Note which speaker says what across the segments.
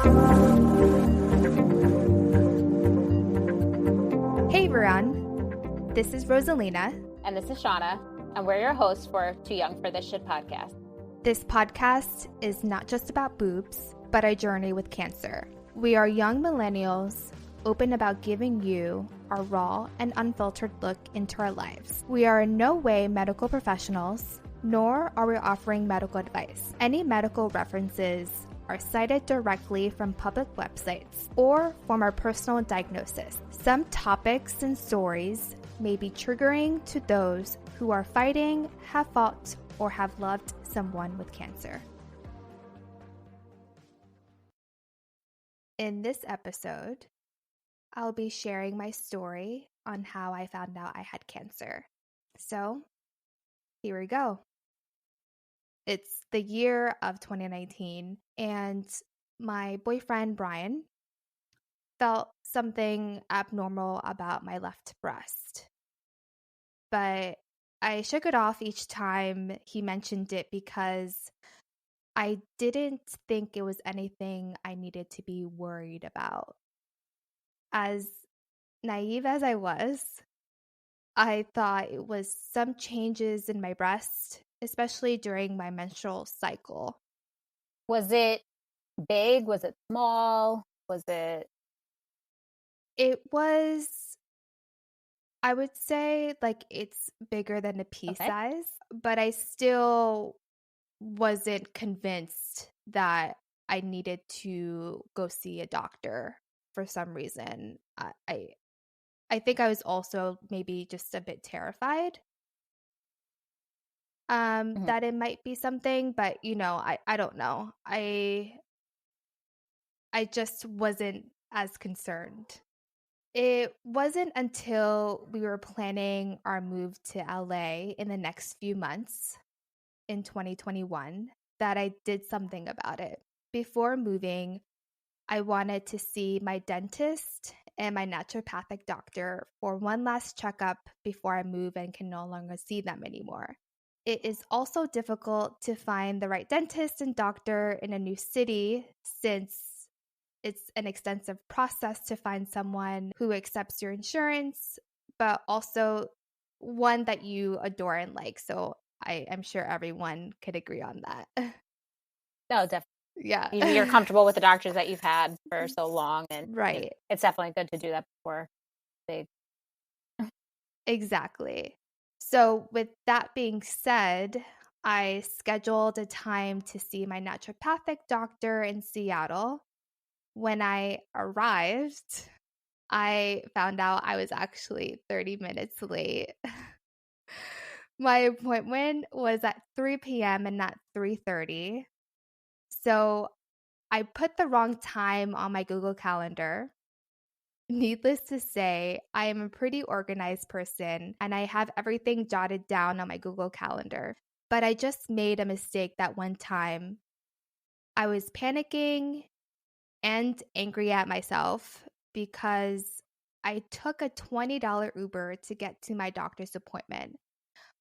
Speaker 1: Hey everyone, this is Rosalina.
Speaker 2: And this is Shauna, and we're your hosts for Too Young for This Shit podcast.
Speaker 1: This podcast is not just about boobs, but our journey with cancer. We are young millennials, open about giving you our raw and unfiltered look into our lives. We are in no way medical professionals, nor are we offering medical advice. Any medical references are cited directly from public websites or from our personal diagnosis. Some topics and stories may be triggering to those who are fighting, have fought, or have loved someone with cancer. In this episode, I'll be sharing my story on how I found out I had cancer. So, here we go. It's the year of 2019, and my boyfriend, Brian, felt something abnormal about my left breast. But I shook it off each time he mentioned it because I didn't think it was anything I needed to be worried about. As naive as I was, I thought it was some changes in my breast, especially during my menstrual cycle.
Speaker 2: Was it big? Was it small? Was it?
Speaker 1: It was, I would say, like it's bigger than a pea size, but I still wasn't convinced that I needed to go see a doctor for some reason. I think I was also maybe just a bit terrified that it might be something, but I don't know. I just wasn't as concerned. It wasn't until we were planning our move to LA in the next few months in 2021 that I did something about it. Before moving, I wanted to see my dentist and my naturopathic doctor for one last checkup before I move and can no longer see them anymore. It is also difficult to find the right dentist and doctor in a new city since it's an extensive process to find someone who accepts your insurance, but also one that you adore and like. So I'm sure everyone could agree on that.
Speaker 2: No, definitely.
Speaker 1: Yeah.
Speaker 2: You're comfortable with the doctors that you've had for so long. And
Speaker 1: right.
Speaker 2: It's definitely good to do that before they.
Speaker 1: Exactly. So with that being said, I scheduled a time to see my naturopathic doctor in Seattle. When I arrived, I found out I was actually 30 minutes late. My appointment was at 3 p.m. and not 3:30. So I put the wrong time on my Google Calendar. Needless to say, I am a pretty organized person and I have everything jotted down on my Google Calendar. But I just made a mistake that one time. I was panicking and angry at myself because I took a $20 Uber to get to my doctor's appointment.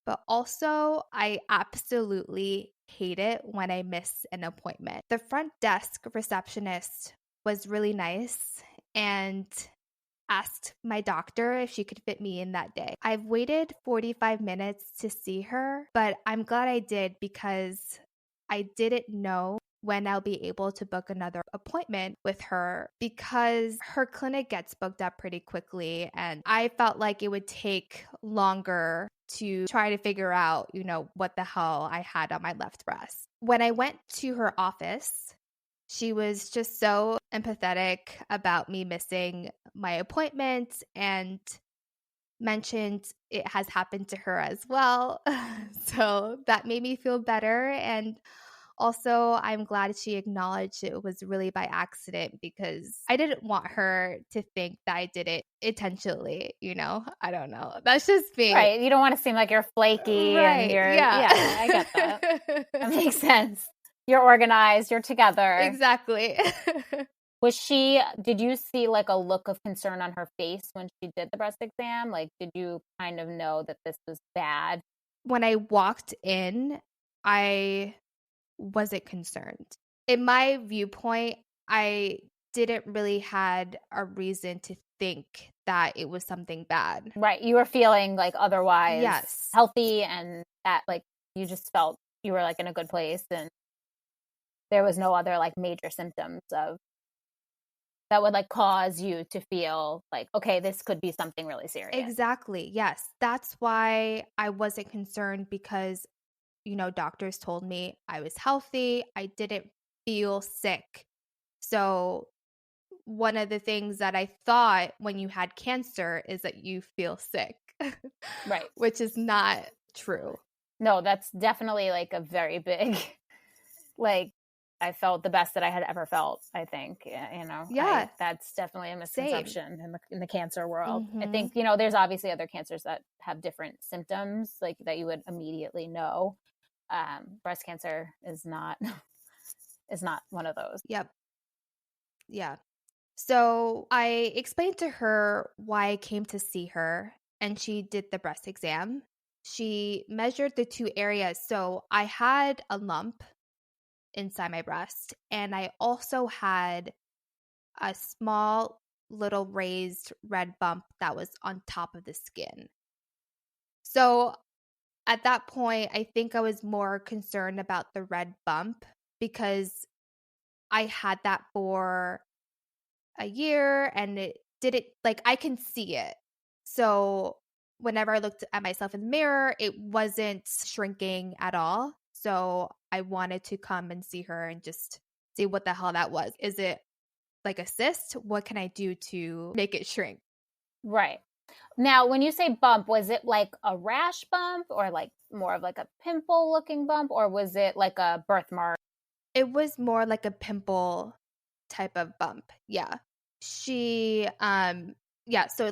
Speaker 1: But also, I absolutely hate it when I miss an appointment. The front desk receptionist was really nice and asked my doctor if she could fit me in that day. I've waited 45 minutes to see her, but I'm glad I did because I didn't know when I'll be able to book another appointment with her because her clinic gets booked up pretty quickly and I felt like it would take longer to try to figure out, what the hell I had on my left breast. When I went to her office, she was just so empathetic about me missing my appointment and mentioned it has happened to her as well. So that made me feel better. And also, I'm glad she acknowledged it was really by accident because I didn't want her to think that I did it intentionally, I don't know. That's just me.
Speaker 2: Right. You don't want to seem like you're flaky and you're, yeah, I get that. That makes sense. You're organized, you're together.
Speaker 1: Exactly.
Speaker 2: Did you see like a look of concern on her face when she did the breast exam? Like, did you kind of know that this was bad?
Speaker 1: When I walked in, I wasn't concerned. In my viewpoint, I didn't really had a reason to think that it was something bad.
Speaker 2: Right. You were feeling like otherwise
Speaker 1: Yes.
Speaker 2: healthy, and that like you just felt you were like in a good place, and there was no other like major symptoms of that would like cause you to feel like, okay, this could be something really serious.
Speaker 1: Exactly. Yes. That's why I wasn't concerned because, doctors told me I was healthy. I didn't feel sick. So, one of the things that I thought when you had cancer is that you feel sick,
Speaker 2: Right.
Speaker 1: which is not true.
Speaker 2: No, that's definitely like a very big, like, I felt the best that I had ever felt, I think.
Speaker 1: Yeah.
Speaker 2: That's definitely a misconception in the cancer world. I
Speaker 1: Mm-hmm.
Speaker 2: think, there's obviously other cancers that have different symptoms, like that you would immediately know. Breast cancer is not is not one of those.
Speaker 1: Yep. Yeah. So I explained to her why I came to see her, and she did the breast exam. She measured the two areas. So I had a lump inside my breast, and I also had a small little raised red bump that was on top of the skin. So at that point, I think I was more concerned about the red bump because I had that for a year and it didn't, like, I can see it. So whenever I looked at myself in the mirror, it wasn't shrinking at all. So I wanted to come and see her and just see what the hell that was. Is it like a cyst? What can I do to make it shrink?
Speaker 2: Right. Now, when you say bump, was it like a rash bump or like more of like a pimple looking bump, or was it like a birthmark?
Speaker 1: It was more like a pimple type of bump. Yeah. So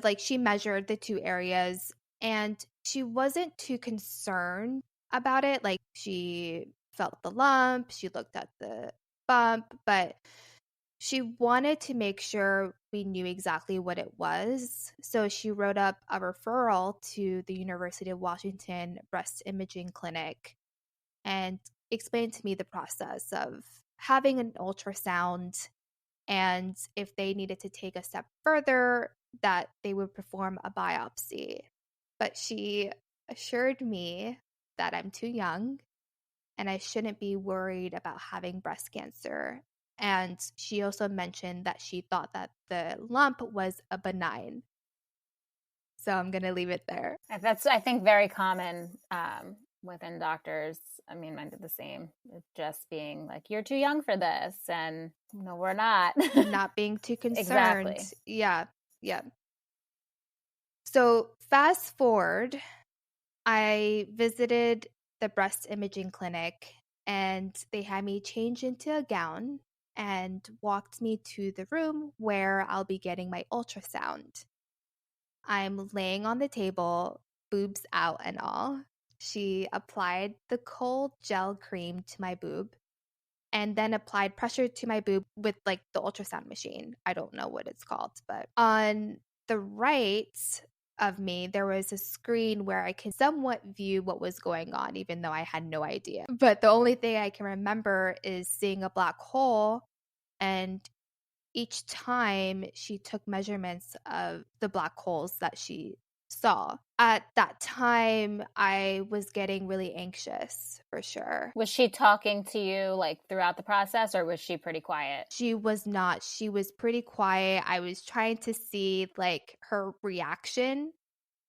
Speaker 1: like she measured the two areas and she wasn't too concerned about it. Like she felt the lump, she looked at the bump, but she wanted to make sure we knew exactly what it was. So she wrote up a referral to the University of Washington Breast Imaging Clinic and explained to me the process of having an ultrasound, and if they needed to take a step further, that they would perform a biopsy. But she assured me that I'm too young and I shouldn't be worried about having breast cancer. And she also mentioned that she thought that the lump was a benign. So I'm going to leave it there.
Speaker 2: That's, I think, very common within doctors. I mean, mine did the same. It's just being like, you're too young for this. And no, we're not.
Speaker 1: Not being too concerned.
Speaker 2: Exactly.
Speaker 1: Yeah. Yeah. So fast forward, I visited the breast imaging clinic and they had me change into a gown and walked me to the room where I'll be getting my ultrasound. I'm laying on the table, boobs out and all. She applied the cold gel cream to my boob and then applied pressure to my boob with like the ultrasound machine. I don't know what it's called, but on the right of me, there was a screen where I could somewhat view what was going on, even though I had no idea. But the only thing I can remember is seeing a black hole, and each time she took measurements of the black holes that she saw. At that time, I was getting really anxious for sure.
Speaker 2: Was she talking to you like throughout the process, or was she pretty quiet?
Speaker 1: She was not. She was pretty quiet. I was trying to see like her reaction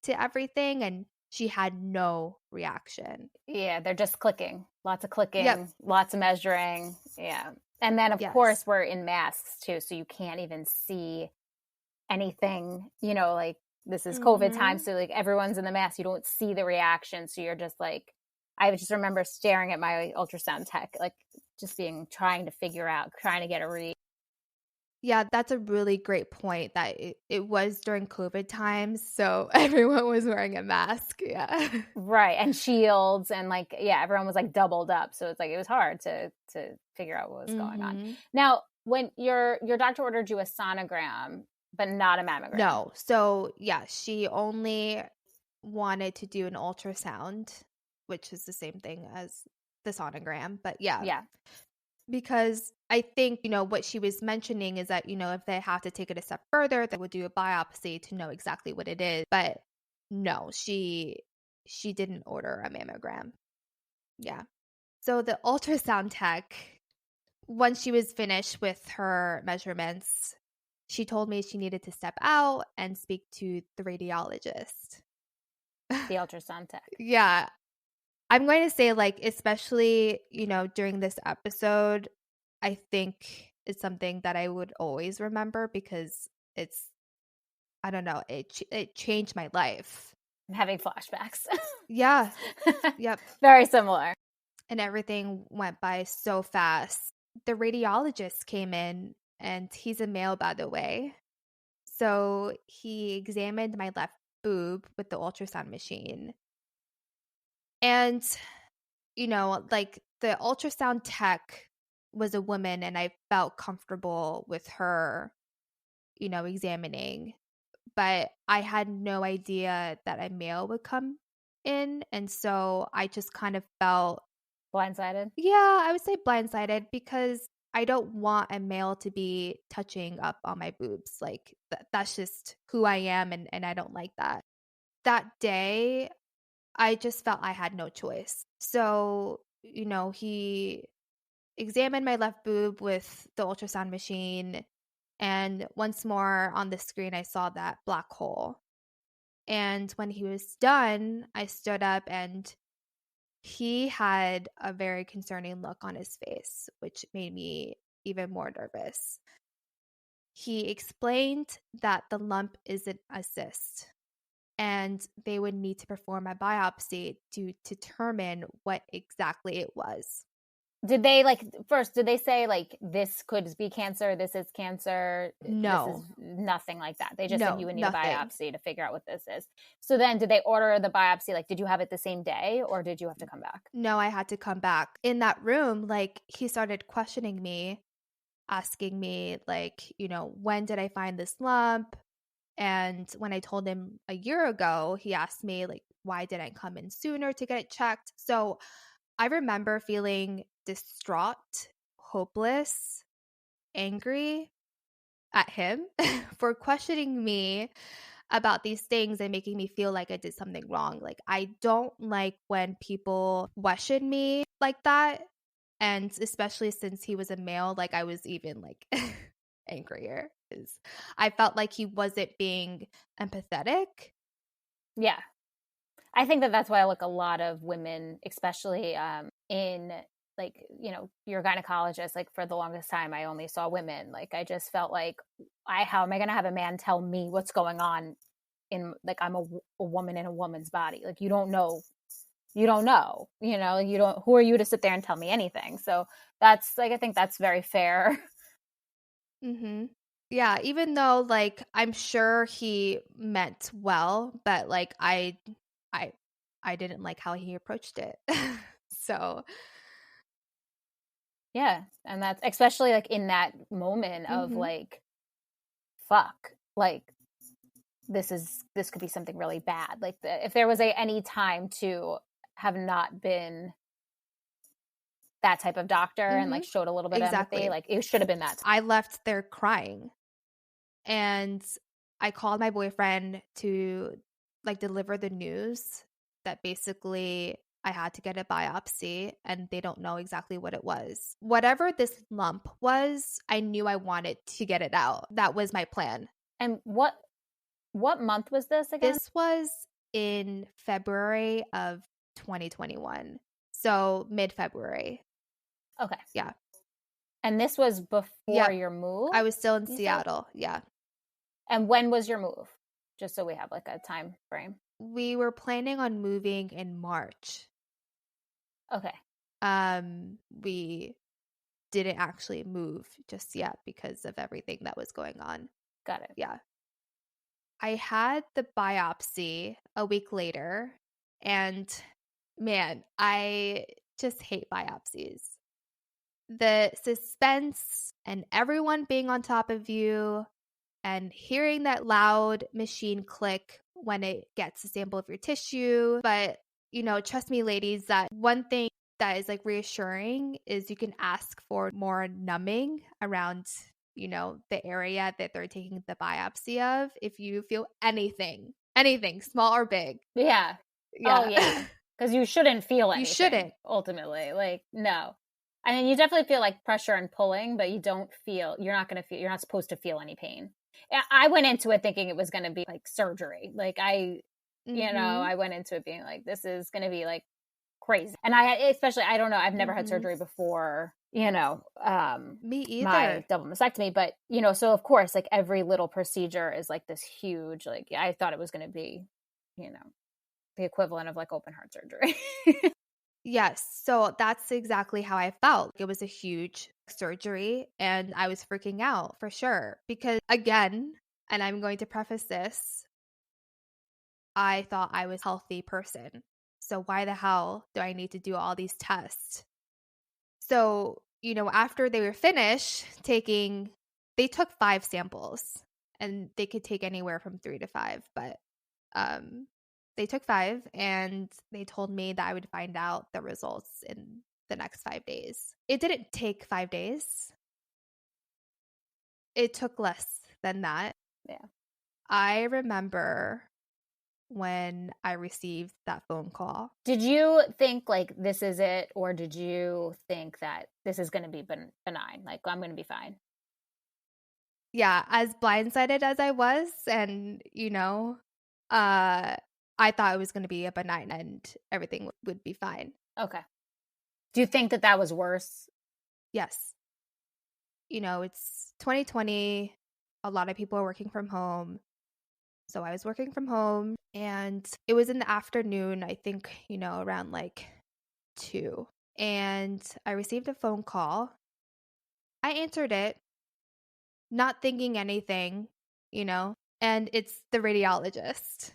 Speaker 1: to everything, and she had no reaction.
Speaker 2: Yeah, they're just clicking. Lots of clicking,
Speaker 1: Yep.
Speaker 2: lots of measuring. Yeah. And then, of
Speaker 1: Yes.
Speaker 2: course, we're in masks too, so you can't even see anything, like this is COVID time. So like everyone's in the mask. You don't see the reaction. So you're just like, I just remember staring at my ultrasound tech, like just trying to figure out, trying to get a read.
Speaker 1: Yeah, that's a really great point that it was during COVID times. So everyone was wearing a mask. Yeah.
Speaker 2: Right. And shields and like, yeah, everyone was like doubled up. So it's like, it was hard to figure out what was going on. Now, when your doctor ordered you a sonogram, but not a mammogram.
Speaker 1: No. So yeah, she only wanted to do an ultrasound, which is the same thing as the sonogram. But yeah.
Speaker 2: Yeah.
Speaker 1: because I think, what she was mentioning is that, if they have to take it a step further, they would do a biopsy to know exactly what it is. But no, she didn't order a mammogram. Yeah. So the ultrasound tech, once she was finished with her measurements, she told me she needed to step out and speak to the radiologist.
Speaker 2: The ultrasound tech.
Speaker 1: Yeah. I'm going to say, especially, during this episode, I think it's something that I would always remember because I don't know, it changed my life.
Speaker 2: I'm having flashbacks.
Speaker 1: Yeah. Yep.
Speaker 2: Very similar.
Speaker 1: And everything went by so fast. The radiologist came in, and he's a male, by the way. So he examined my left boob with the ultrasound machine. And, the ultrasound tech was a woman, and I felt comfortable with her, examining. But I had no idea that a male would come in. And so I just kind of felt
Speaker 2: blindsided.
Speaker 1: Yeah, I would say blindsided because I don't want a male to be touching up on my boobs. Like that's just who I am, and I don't like that. That day, I just felt I had no choice. So, he examined my left boob with the ultrasound machine, and once more on the screen, I saw that black hole. And when he was done, I stood up, and he had a very concerning look on his face, which made me even more nervous. He explained that the lump isn't a cyst, and they would need to perform a biopsy to determine what exactly it was.
Speaker 2: Did they first, did they say this could be cancer, this is cancer?
Speaker 1: No.
Speaker 2: This is nothing like that. They just
Speaker 1: No,
Speaker 2: said you would need
Speaker 1: nothing.
Speaker 2: a biopsy to figure out what this is. So then did they order the biopsy? Did you have it the same day or did you have to come back?
Speaker 1: No, I had to come back. In that room, he started questioning me, asking me when did I find this lump? And when I told him a year ago, he asked me why didn't I come in sooner to get it checked? So I remember feeling distraught, hopeless, angry at him for questioning me about these things and making me feel like I did something wrong. I don't like when people question me like that. And especially since he was a male, I was even angrier because I felt like he wasn't being empathetic.
Speaker 2: Yeah. I think that's why a lot of women, especially in your gynecologist, for the longest time, I only saw women. I just felt how am I going to have a man tell me what's going on in, I'm a woman in a woman's body. You don't know, you don't, who are you to sit there and tell me anything? So that's I think that's very fair.
Speaker 1: Mm-hmm. Yeah, even though I'm sure he meant well, but I didn't like how he approached it. So
Speaker 2: yeah, and that's especially in that moment of fuck, this could be something really bad. If there was any time to have not been that type of doctor and showed a little bit of empathy, it should have been that time.
Speaker 1: I left there crying, and I called my boyfriend to deliver the news that basically I had to get a biopsy and they don't know exactly what it was. Whatever this lump was, I knew I wanted to get it out. That was my plan.
Speaker 2: And what month was this again?
Speaker 1: This was in February of 2021. So mid-February.
Speaker 2: Okay.
Speaker 1: Yeah.
Speaker 2: And this was before your move?
Speaker 1: I was still in Seattle. Said? Yeah.
Speaker 2: And when was your move? Just so we have a time frame.
Speaker 1: We were planning on moving in March.
Speaker 2: Okay.
Speaker 1: We didn't actually move just yet because of everything that was going on.
Speaker 2: Got it.
Speaker 1: Yeah. I had the biopsy a week later, and man, I just hate biopsies. The suspense and everyone being on top of you and hearing that loud machine click when it gets a sample of your tissue. But, trust me, ladies, that one thing that is like reassuring is you can ask for more numbing around, the area that they're taking the biopsy of if you feel anything, small or big.
Speaker 2: Yeah. Oh,
Speaker 1: Yeah.
Speaker 2: yeah. Because you shouldn't feel
Speaker 1: You
Speaker 2: anything,
Speaker 1: shouldn't.
Speaker 2: ultimately. Like, no. I mean, you definitely feel like pressure and pulling, but you're not supposed to feel any pain. I went into it thinking it was going to be like surgery. Like,
Speaker 1: Mm-hmm.
Speaker 2: I went into it being like, this is going to be like crazy. And I don't know, I've never had
Speaker 1: Mm-hmm.
Speaker 2: surgery before,
Speaker 1: Me either.
Speaker 2: my double mastectomy, but, so of course, like every little procedure is like this huge, like, I thought it was going to be, you know, the equivalent of like open heart surgery.
Speaker 1: Yes. So that's exactly how I felt. It was a huge surgery and I was freaking out for sure. Because again, and I'm going to preface this, I thought I was a healthy person. So why the hell do I need to do all these tests? So, after they were finished taking, they took 5 samples and they could take anywhere from 3 to 5, but um, they took 5 and they told me that I would find out the results in the next 5 days. It didn't take 5 days. It took less than that.
Speaker 2: Yeah.
Speaker 1: I remember when I received that phone call.
Speaker 2: Did you think like this is it, or did you think that this is going to be benign? Like, I'm going to be fine.
Speaker 1: Yeah, as blindsided as I was, and I thought it was going to be a benign and everything would be fine.
Speaker 2: Okay. Do you think that was worse?
Speaker 1: Yes. It's 2020. A lot of people are working from home. So I was working from home and it was in the afternoon, I think, around like 2. And I received a phone call. I answered it, not thinking anything, and it's the radiologist,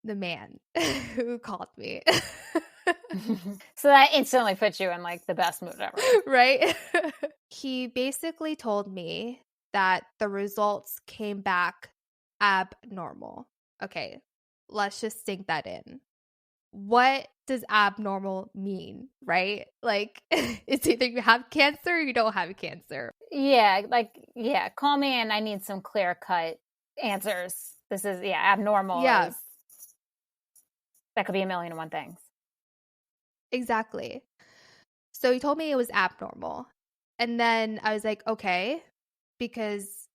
Speaker 1: the man who called me.
Speaker 2: So that instantly puts you in like the best mood ever.
Speaker 1: Right? He basically told me that the results came back abnormal. Okay, let's just sink that in. What does abnormal mean, right? Like, it's either you have cancer or you don't have cancer.
Speaker 2: Yeah, like, yeah, call me and I need some clear cut answers. This is, abnormal
Speaker 1: Yeah,
Speaker 2: is, that could be a million and one things.
Speaker 1: exactly. So he told me it was abnormal. And then I was like, okay, because,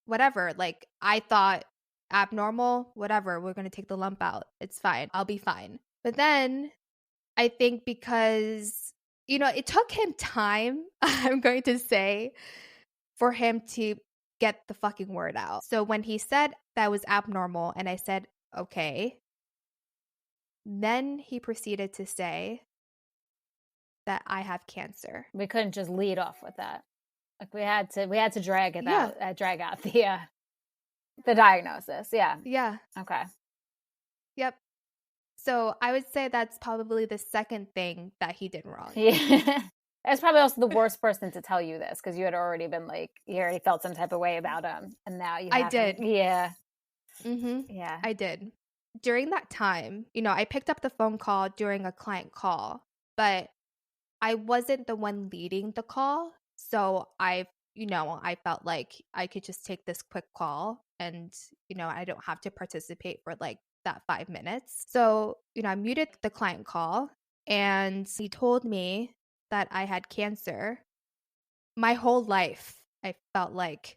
Speaker 1: whatever. Like, I thought abnormal, whatever, we're going to take the lump out. It's fine. I'll be fine. But then I think because, it took him time, I'm going to say, for him to get the fucking word out. So when he said that was abnormal and I said, okay, then he proceeded to say that I have cancer.
Speaker 2: We couldn't just lead off with that. Like, we had to drag it
Speaker 1: Yeah.
Speaker 2: out, drag out the diagnosis. Yeah.
Speaker 1: Yeah.
Speaker 2: Okay.
Speaker 1: Yep. So I would say that's probably the second thing that he did wrong.
Speaker 2: Yeah. It's probably also the worst person to tell you this because you had already been like, you already felt some type of way about him. And now you
Speaker 1: I
Speaker 2: have him.
Speaker 1: did.
Speaker 2: Yeah.
Speaker 1: Mm-hmm.
Speaker 2: Yeah.
Speaker 1: I did. During that time, I picked up the phone call during a client call, but I wasn't the one leading the call. So I felt like I could just take this quick call and, I don't have to participate for like that 5 minutes. So, I muted the client call and he told me that I had cancer. My whole life, I felt like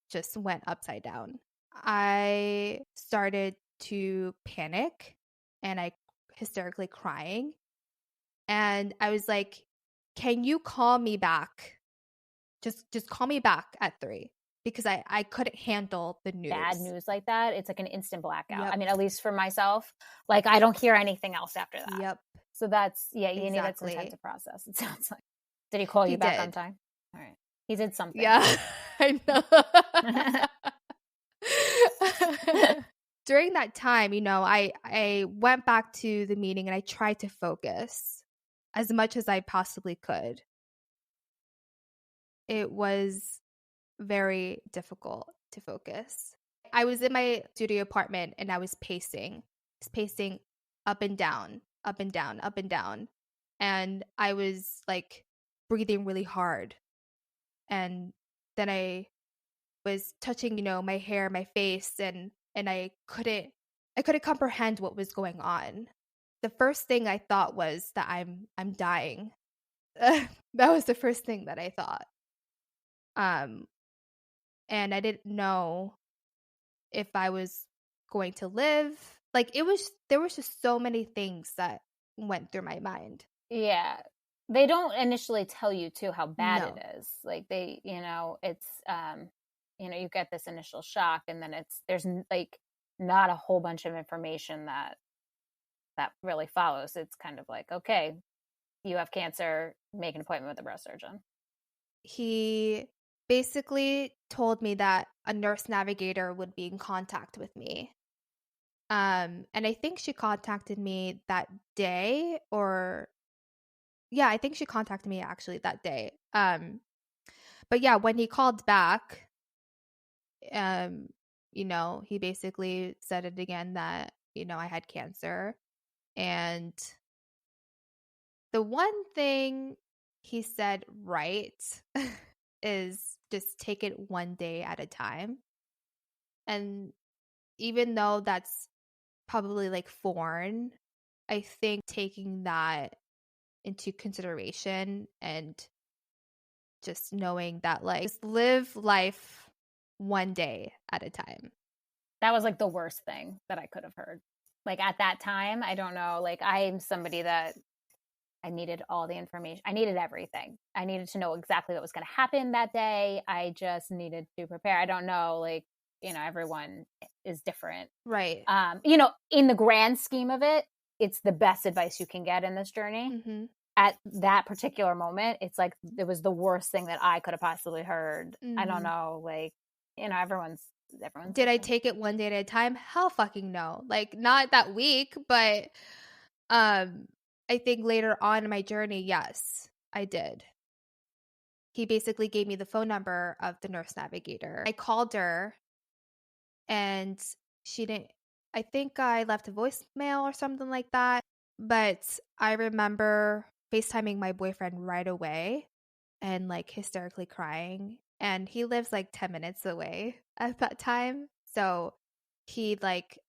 Speaker 1: just went upside down. I started to panic and I hysterically crying. And I was like, can you call me back? Just call me back at 3 because I couldn't handle the news.
Speaker 2: Bad news like that, it's like an instant blackout.
Speaker 1: Yep.
Speaker 2: I mean, at least for myself, like I don't hear anything else after that.
Speaker 1: Yep.
Speaker 2: So that's, you needed some time to process. It sounds like. Did he call you back on time? All right. He did something.
Speaker 1: Yeah, I know. During that time, I went back to the meeting and I tried to focus as much as I possibly could. It was very difficult to focus. I was in my studio apartment and I was pacing up and down, up and down, up and down. and I was like breathing really hard. And then I was touching, my hair, my face, and I couldn't comprehend what was going on. The first thing I thought was that I'm dying. That was the first thing that I thought. Um and I didn't know if I was going to live. Like there was just so many things that went through my mind.
Speaker 2: Yeah. They don't initially tell you too how bad it
Speaker 1: No.
Speaker 2: is. Like it's you get this initial shock, and then there's like not a whole bunch of information that really follows. It's kind of like, okay, you have cancer, make an appointment with a breast surgeon.
Speaker 1: He basically told me that a nurse navigator would be in contact with me. And I think she contacted me that day, or yeah, I think she contacted me actually that day. But yeah, when he called back, um, he basically said it again that, I had cancer. And the one thing he said right is just take it one day at a time. And even though that's probably like foreign, I think taking that into consideration and just knowing that like just live life one day at a time.
Speaker 2: That was like the worst thing that I could have heard. Like at that time, I don't know, like I'm somebody that I needed all the information. I needed everything. I needed to know exactly what was going to happen that day. I just needed to prepare. I don't know, like, everyone is different.
Speaker 1: Right.
Speaker 2: In the grand scheme of it, it's the best advice you can get in this journey.
Speaker 1: Mm-hmm.
Speaker 2: At that particular moment, it's like it was the worst thing that I could have possibly heard.
Speaker 1: Mm-hmm.
Speaker 2: I don't know, like, everyone's
Speaker 1: Did
Speaker 2: different.
Speaker 1: I take it one day at a time? Hell fucking no. Like not that week, but I think later on in my journey, yes, I did. He basically gave me the phone number of the nurse navigator. I called her and she didn't, I think I left a voicemail or something like that. But I remember FaceTiming my boyfriend right away and like hysterically crying. And he lives like 10 minutes away at that time. So he like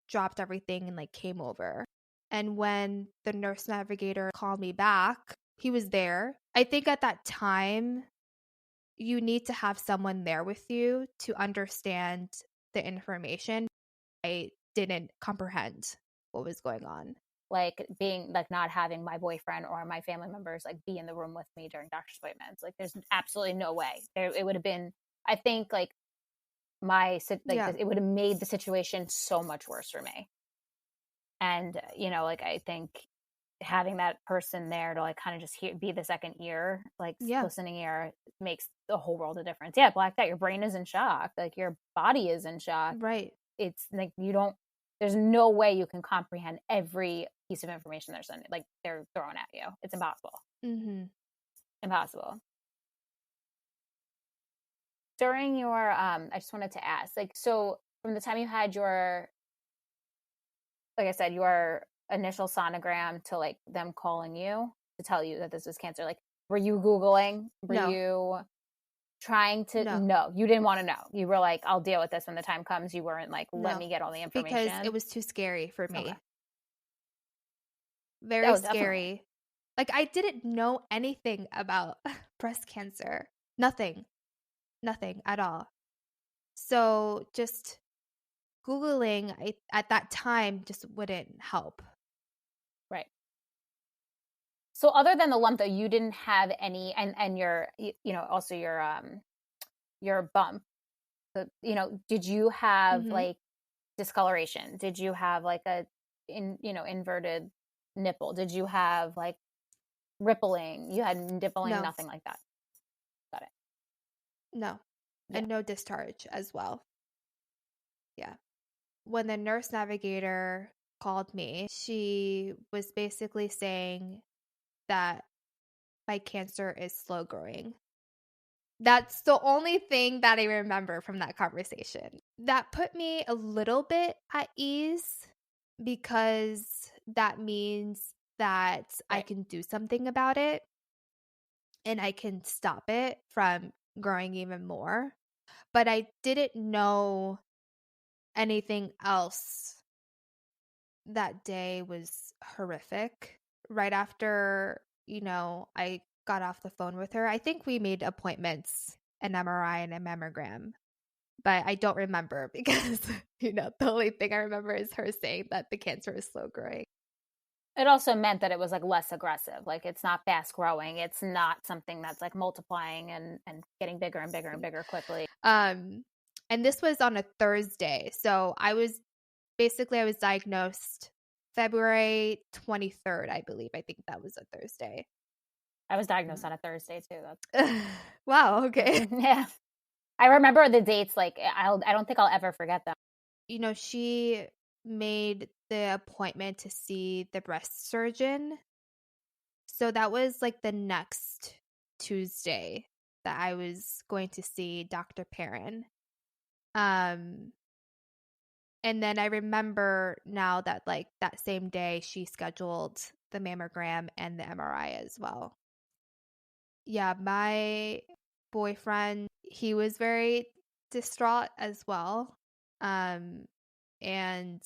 Speaker 1: dropped everything and like came over. And when the nurse navigator called me back, he was there. I think at that time, you need to have someone there with you to understand the information. I didn't comprehend what was going on.
Speaker 2: Like being like not having my boyfriend or my family members like be in the room with me during doctor's appointments. Like there's absolutely no way. It would have been, I think, like it would have made the situation so much worse for me. And like I think having that person there to like kind of just be the second ear, like listening ear, makes the whole world of difference. Yeah, blacked out. Your brain is in shock. Like your body is in shock.
Speaker 1: Right.
Speaker 2: It's like there's no way you can comprehend every piece of information they're throwing at you. It's impossible.
Speaker 1: Mm-hmm.
Speaker 2: Impossible. During your, I just wanted to ask, like, so from the time you had like I said, your initial sonogram to like them calling you to tell you that this was cancer, like, were you Googling? Were you trying to? No, you didn't want to know. You were like, I'll deal with this when the time comes. You weren't like, let me get all the information.
Speaker 1: Because it was too scary for me.
Speaker 2: Okay.
Speaker 1: Very scary. Definitely. Like I didn't know anything about breast cancer. Nothing at all. So just Googling at that time just wouldn't help.
Speaker 2: Right. So other than the lump though, you didn't have any, and your, also your bump, did you have like discoloration? Did you have like inverted nipple? Did you have like rippling? You had nippling, nothing like that. Got it.
Speaker 1: No. Yeah. And no discharge as well. Yeah. When the nurse navigator called me, she was basically saying that my cancer is slow growing. That's the only thing that I remember from that conversation. That put me a little bit at ease because that means that I
Speaker 2: Right.
Speaker 1: can do something about it and I can stop it from growing even more. But I didn't know anything else that day was horrific. Right after, I got off the phone with her, I think we made appointments, an MRI and a mammogram, but I don't remember because, the only thing I remember is her saying that the cancer is slow growing.
Speaker 2: It also meant that it was like less aggressive. Like it's not fast growing. It's not something that's like multiplying and getting bigger and bigger and bigger quickly.
Speaker 1: Um, and this was on a Thursday. So I was diagnosed February 23rd, I believe. I think that was a Thursday.
Speaker 2: I was diagnosed on a Thursday too.
Speaker 1: Wow, okay.
Speaker 2: Yeah. I remember the dates. Like I don't think I'll ever forget them.
Speaker 1: She made the appointment to see the breast surgeon. So that was like the next Tuesday that I was going to see Dr. Perrin. Um, and then I remember now that like that same day she scheduled the mammogram and the MRI as well. Yeah, my boyfriend, he was very distraught as well. Um, and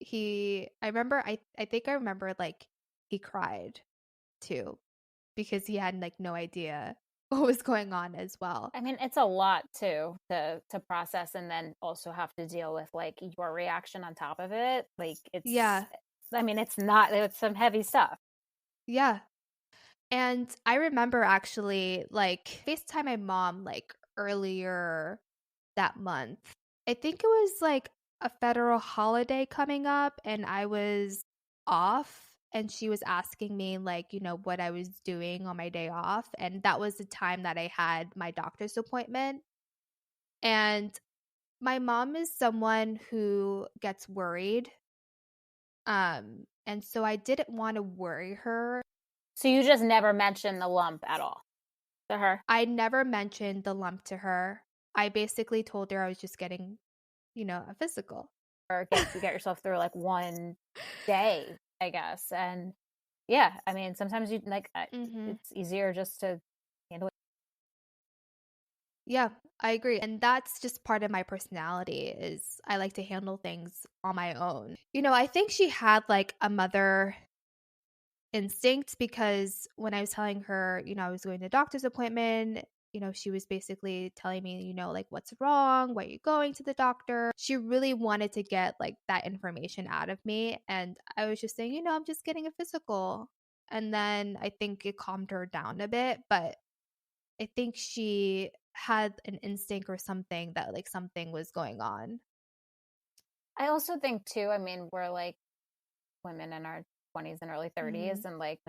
Speaker 1: I think I remember like he cried too because he had like no idea what was going on as well.
Speaker 2: I mean, it's a lot too to process, and then also have to deal with like your reaction on top of it. Like
Speaker 1: Yeah.
Speaker 2: I mean, it's some heavy stuff.
Speaker 1: Yeah. And I remember actually like FaceTime my mom like earlier that month. I think it was like a federal holiday coming up and I was off and she was asking me like, what I was doing on my day off, and that was the time that I had my doctor's appointment. And my mom is someone who gets worried. And so I didn't want to worry her.
Speaker 2: So you just never mentioned the lump at all to her?
Speaker 1: I never mentioned the lump to her. I basically told her I was just getting, a physical.
Speaker 2: Or get yourself through like one day, I guess. And yeah, I mean, sometimes you like
Speaker 1: Mhm.
Speaker 2: it's easier just to handle it.
Speaker 1: Yeah, I agree. And that's just part of my personality is I like to handle things on my own. I think she had like a mother instinct because when I was telling her, I was going to a doctor's appointment, she was basically telling me, like what's wrong, why are you going to the doctor? She really wanted to get like that information out of me. And I was just saying, I'm just getting a physical. And then I think it calmed her down a bit. But I think she had an instinct or something that like something was going on.
Speaker 2: I also think too, I mean, we're like women in our 20s and early 30s,
Speaker 1: Hmm.
Speaker 2: and like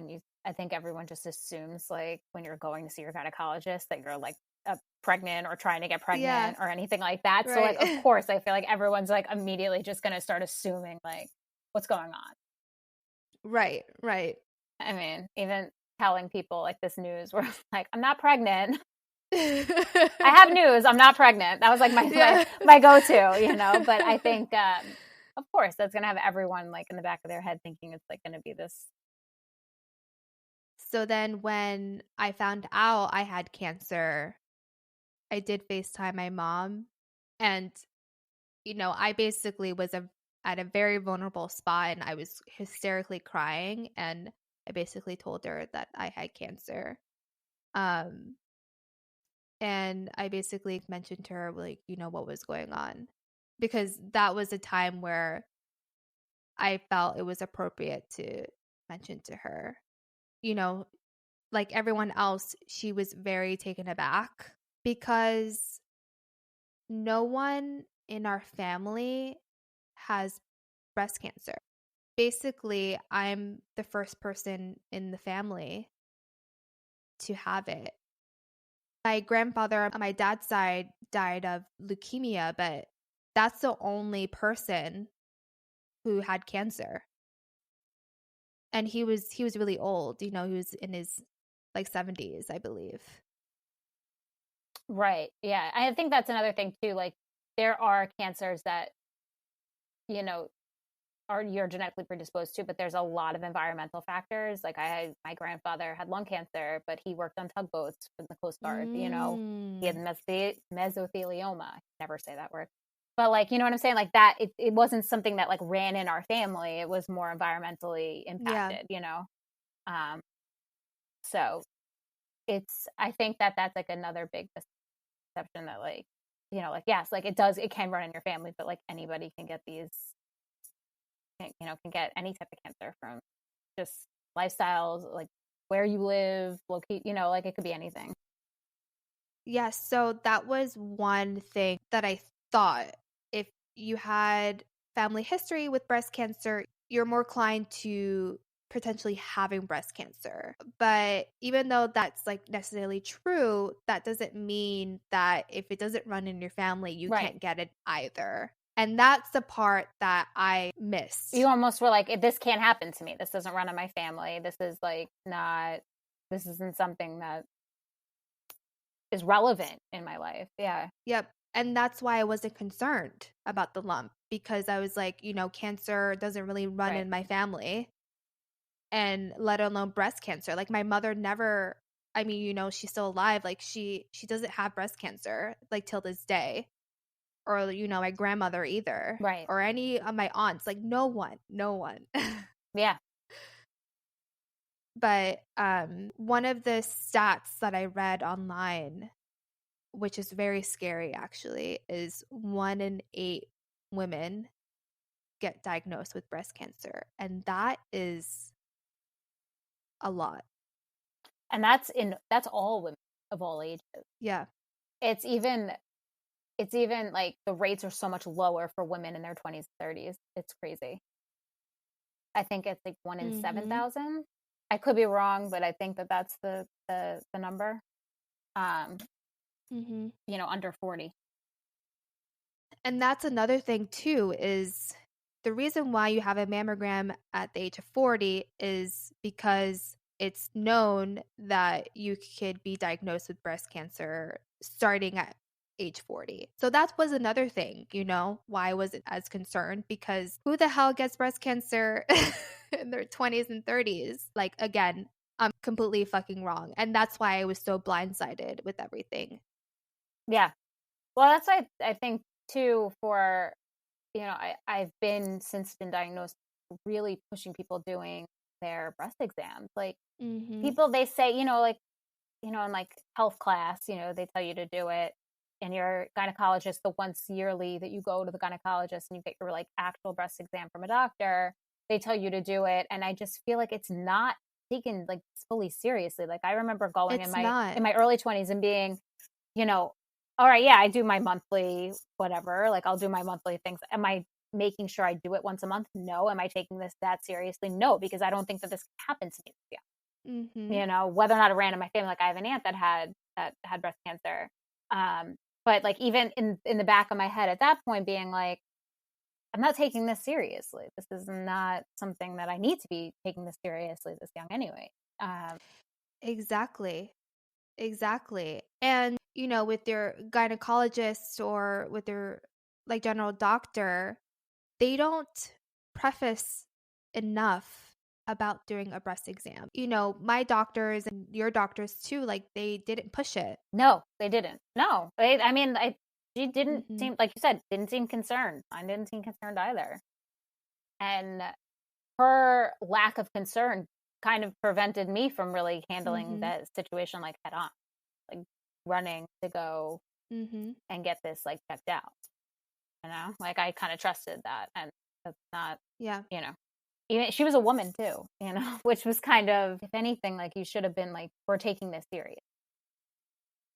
Speaker 2: I think everyone just assumes like when you're going to see your gynecologist that you're like pregnant or trying to get
Speaker 1: Yeah,
Speaker 2: pregnant or anything like that. So like of
Speaker 1: right.
Speaker 2: course I feel like everyone's like immediately just going to start assuming like what's going on.
Speaker 1: Right, right.
Speaker 2: I mean, even telling people like this news where like I'm not pregnant. I have news. I'm not pregnant. That was like
Speaker 1: Yeah.
Speaker 2: my go-to, But I think, of course, that's gonna have everyone like in the back of their head thinking it's like gonna be this.
Speaker 1: So then when I found out I had cancer, I did FaceTime my mom and I basically was at a very vulnerable spot and I was hysterically crying and I basically told her that I had cancer. Um and I basically mentioned to her like, what was going on because that was a time where I felt it was appropriate to mention to her. You know, like everyone else, she was very taken aback because no one in our family has breast cancer. Basically, I'm the first person in the family to have it. My grandfather on my dad's side died of leukemia, but that's the only person who had cancer. And he was really old, he was in his like 70s, I believe.
Speaker 2: Right. Yeah. I think that's another thing too. Like there are cancers that, you know, you're genetically predisposed to, but there's a lot of environmental factors. Like my grandfather had lung cancer, but he worked on tugboats for the Coast Guard. You know, he had
Speaker 1: Mm.
Speaker 2: mesothelioma. I can never say that word. But like, you know what I'm saying? Like that, it wasn't something that like ran in our family. It was more environmentally
Speaker 1: Yeah.
Speaker 2: impacted, you know? Um, so I think that that's like another big misconception that like, you know, like, yes, like it can run in your family, but like anybody can get can get any type of cancer from just lifestyles, like where you live, locate, you know, like it could be anything.
Speaker 1: Yes, so that was one thing that I thought if you had family history with breast cancer, you're more inclined to potentially having breast cancer. But even though that's like necessarily true, that doesn't mean that if it doesn't run in your family, you
Speaker 2: Right.
Speaker 1: can't get it either. And that's the part that I missed.
Speaker 2: You almost were like, this can't happen to me. This doesn't run in my family. This is like not, this isn't something that is relevant in my life. Yeah.
Speaker 1: Yep. And that's why I wasn't concerned about the lump because I was like, cancer doesn't really run
Speaker 2: Right.
Speaker 1: in my family and let alone breast cancer. Like my mother never, I mean, she's still alive. Like she doesn't have breast cancer like till this day or, my grandmother either
Speaker 2: Right.
Speaker 1: or any of my aunts, like no one.
Speaker 2: Yeah.
Speaker 1: But one of the stats that I read online, which is very scary actually, is 1 in 8 women get diagnosed with breast cancer. And that is a lot.
Speaker 2: And that's all women of all ages.
Speaker 1: Yeah.
Speaker 2: It's even like the rates are so much lower for women in their 20s and 30s. It's crazy. I think it's like 1 in 7,000. I could be wrong, but I think that that's the number. Under 40.
Speaker 1: And that's another thing too is the reason why you have a mammogram at the age of 40 is because it's known that you could be diagnosed with breast cancer starting at age 40. So that was another thing, why I wasn't as concerned because who the hell gets breast cancer in their 20s and 30s? Like, again, I'm completely fucking wrong. And that's why I was so blindsided with everything.
Speaker 2: Yeah. Well, that's why I think too for, I've been, since been diagnosed, really pushing people doing their breast exams. Like people, they say, in like health class, they tell you to do it. And your gynecologist, the once yearly that you go to the gynecologist and you get your like actual breast exam from a doctor, they tell you to do it. And I just feel like it's not taken like fully seriously. Like I remember going
Speaker 1: It's
Speaker 2: in
Speaker 1: not.
Speaker 2: my early 20s and being, all right, yeah, I do my monthly whatever. Like I'll do my monthly things. Am I making sure I do it once a month? No. Am I taking this that seriously? No, because I don't think that this happened to me. Yeah. Whether or not it ran in my family, like I have an aunt that had breast cancer. But like even in the back of my head at that point being like, I'm not taking this seriously. This is not something that I need to be taking this seriously this young anyway.
Speaker 1: Exactly. And, with your gynecologist or with your like general doctor, they don't preface enough about doing a breast exam. My doctors and your doctors too, like they didn't push it.
Speaker 2: No, they didn't. No. She didn't seem, like you said, didn't seem concerned. I didn't seem concerned either. And her lack of concern kind of prevented me from really handling that situation like head on, like running to go and get this like checked out. Like I kind of trusted that, and that's not, even she was a woman too, which was kind of, if anything, like you should have been like, we're taking this serious.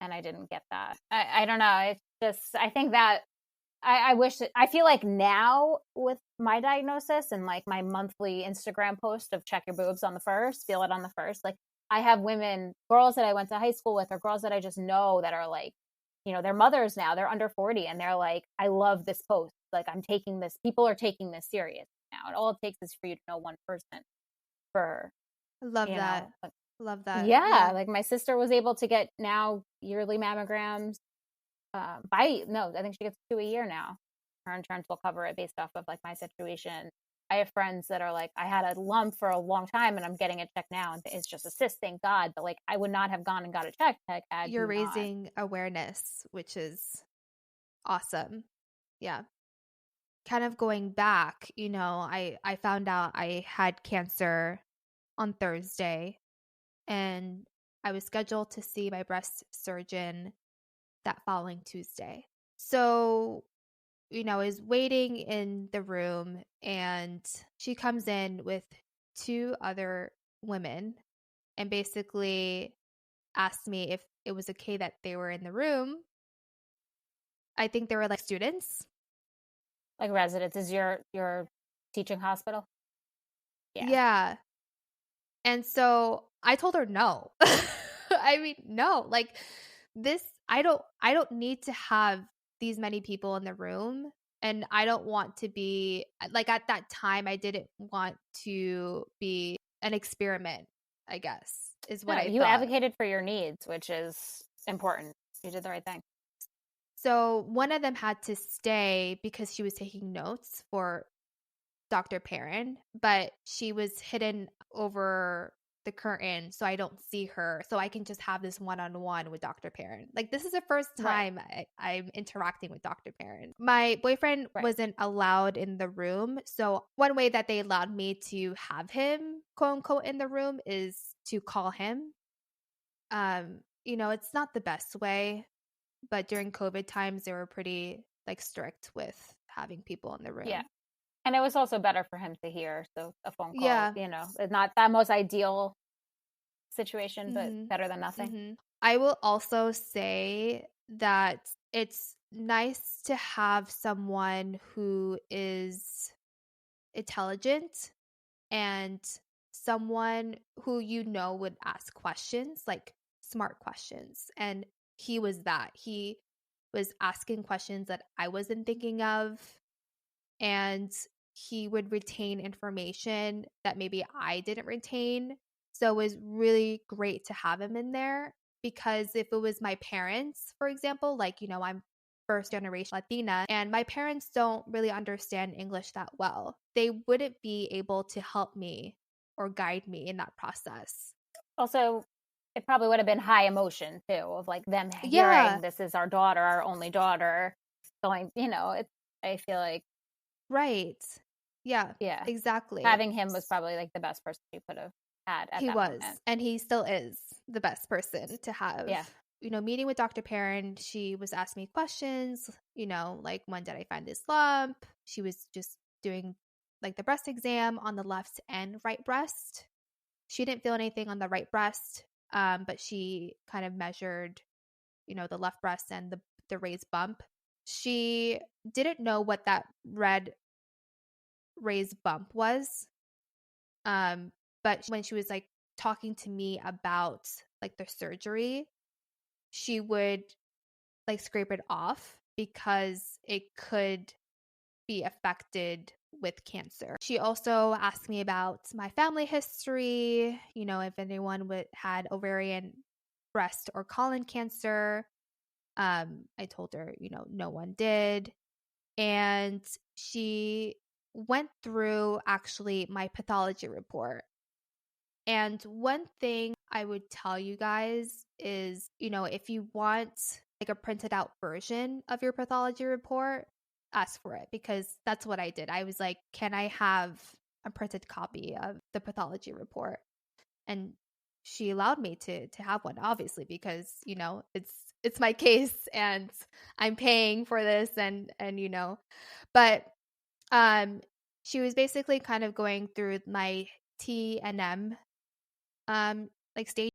Speaker 2: And I didn't get that. I don't know. It's just, I think that I wish that, I feel like now with my diagnosis and like my monthly Instagram post of check your boobs on the first, feel it on the first, like I have girls that I went to high school with or girls that I just know that are like, they're mothers now, they're under 40 and they're like, I love this post. Like people are taking this serious now. And all it takes is for you to know one person
Speaker 1: I love that.
Speaker 2: Like,
Speaker 1: love that.
Speaker 2: Yeah. Like my sister was able to get now yearly mammograms. I think she gets 2 a year now. Her insurance will cover it based off of like my situation. I have friends that are like, I had a lump for a long time and I'm getting it checked now, and it's just a cyst, thank God. But like, I would not have gone and got it checked had
Speaker 1: You're
Speaker 2: you not.
Speaker 1: raising awareness, which is awesome. Yeah. Kind of going back, I found out I had cancer on Thursday, and I was scheduled to see my breast surgeon that following Tuesday. So, I was waiting in the room, and she comes in with two other women and basically asked me if it was okay that they were in the room. I think they were like students.
Speaker 2: Like residents, is your teaching hospital? Yeah.
Speaker 1: Yeah. And so I told her no. I mean, no. Like this I don't need to have these many people in the room, and I don't want to be like at that time I didn't want to be an experiment, I guess, is what
Speaker 2: No,
Speaker 1: I
Speaker 2: you
Speaker 1: thought.
Speaker 2: advocated for your needs, which is important. You did the right thing.
Speaker 1: So one of them had to stay because she was taking notes for Dr. Perrin, but she was hidden over the curtain, so I don't see her. So I can just have this one-on-one with Dr. Perrin. Like, this is the first
Speaker 2: Right.
Speaker 1: time I'm interacting with Dr. Perrin. My boyfriend
Speaker 2: Right.
Speaker 1: wasn't allowed in the room. So one way that they allowed me to have him, quote unquote, in the room is to call him. It's not the best way, but during COVID times, they were pretty like strict with having people in the
Speaker 2: Yeah.
Speaker 1: room.
Speaker 2: And it was also better for him to hear. So a phone call,
Speaker 1: Yeah.
Speaker 2: is not that most ideal situation, but
Speaker 1: Mhm.
Speaker 2: better than nothing.
Speaker 1: Mhm. I will also say that it's nice to have someone who is intelligent and someone who would ask questions, like smart questions. And he was that. He was asking questions that I wasn't thinking of, and he would retain information that maybe I didn't retain. So it was really great to have him in there, because if it was my parents, for example, like, I'm first generation Latina and my parents don't really understand English that well, they wouldn't be able to help me or guide me in that process.
Speaker 2: Also, it probably would have been high emotion too, of like them hearing
Speaker 1: Yeah,
Speaker 2: this is our daughter, our only daughter, going, I feel like,
Speaker 1: right. Yeah,
Speaker 2: yeah,
Speaker 1: exactly.
Speaker 2: having him was probably like the best person you could have had at
Speaker 1: He
Speaker 2: that
Speaker 1: was,
Speaker 2: moment.
Speaker 1: and he still is the best person to have.
Speaker 2: Yeah.
Speaker 1: Meeting with Dr. Perrin, she was asking me questions, like, when did I find this lump? She was just doing like the breast exam on the left and right breast. She didn't feel anything on the right breast, but she kind of measured, the left breast and the raised bump. She didn't know what that red raised bump was. But when she was like talking to me about like the surgery, she would like scrape it off because it could be affected with cancer. She also asked me about my family history, if anyone had ovarian, breast, or colon cancer. I told her, no one did. And she went through actually my pathology report. And one thing I would tell you guys is, if you want like a printed out version of your pathology report, ask for it, because that's what I did. I was like, can I have a printed copy of the pathology report? And she allowed me to have one, obviously, because, it's my case and I'm paying for this, and but she was basically kind of going through my T and M like stage